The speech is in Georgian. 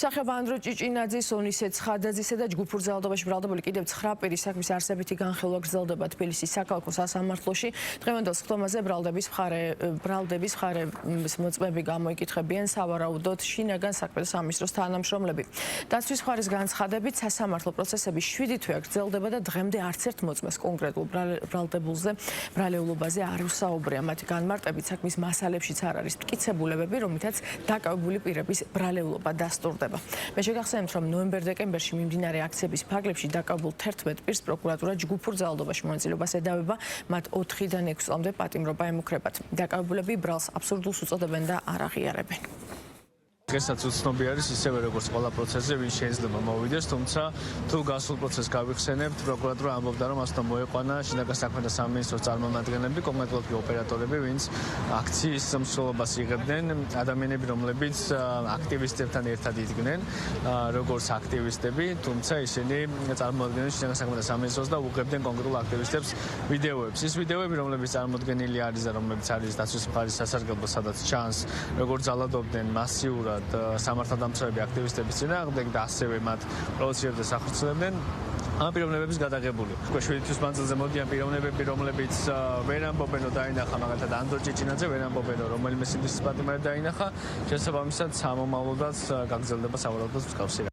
სახება ანდრო ჭიჭინაძის, ონისე ცხადაძისა და ჯგუფურ ძალადობაში ბრალდებული კიდევ 9 პირის საქმის არსებითი განხილვა გრძელდება თბილისის საქალაქო სასამართლოში. დღევანდელ სხდომაზე ბრალდების მხარეს მოწმეები გამოიკითხებიან სავარაუდოდ შინაგან საქმეთა სამინისტროს თანამშრომლები. დაცვის მხარის განცხადებით სასამართლო პროცესები 7 თვეა გრძელდება და დღემდე არც ერთ მოწმეს კონკრეტულ ბრალეულობაზე არ უსაუბრია. მათი განმარტებით საქმის მასალებშიც არ არის მტკიცებულებები, რომლითაც დაკავებული პირების ბრალეულობა დასტურდება. მე შეგახსენებთ, რომ ნოემბერ-დეკემბერში მიმდინარე აქციების ფარგლებში დაკავებულ 11 პირს პროკურატურა ჯგუფურ ძალადობაში მონაწილეობას ედავება, მათ 4-დან 6 წლამდე პატიმრობა ემუქრებათ. დაკავებულები ბრალს აბსურდულს უწოდებენ და არ აღიარებენ. დღესაც უცნობი არის ისევე როგორც ყველა პროცესზე ვინ შეიძლება მოვიდეს, თუმცა თუ გასულ პროცესს გავიხსენებთ, პროკურატურა ამბობდა, რომ ასე მოეყვანა შინაგან საქმეთა სამინისტროს წარმომადგენლები, კონკრეტულად ოპერატორები, ვინც აქციის მსვლელობას იღებდნენ, ადამიანები, რომლებიც აქტივისტებთან ერთად იდგნენ, როგორც აქტივისტები, თუმცა ისინი წარმოადგენდნენ შინაგან საქმეთა სამინისტროს და უღებდნენ კონკრეტულ აქტივისტებს ვიდეოებს. ის ვიდეოები, რომლებიც წარმოდგენილი არის და რომლებიც არის დაცვის მხარის სასარგებლო, სადაც ჩანს, როგორც ძალადობდნენ მასიურად სამართალდამცავები აქტივისტების წინააღმდეგ და ასევე მათ პროვოცირებდნენ, ახორციელებდნენ ამ პიროვნებების გადაღებული. 7 თვის მანძილზე მოდიან პიროვნებები, რომლებიც ვერ ამბობენ, რომ დაინახა მაგალითად ანდრო ჭიჭინაძე, ვერ ამბობენ, რომ რომელიმე სინდისის პატიმარი დაინახა, შესაბამისად სამომავლოდაც გაგრძელდება სავარაუდოდ მსგავსი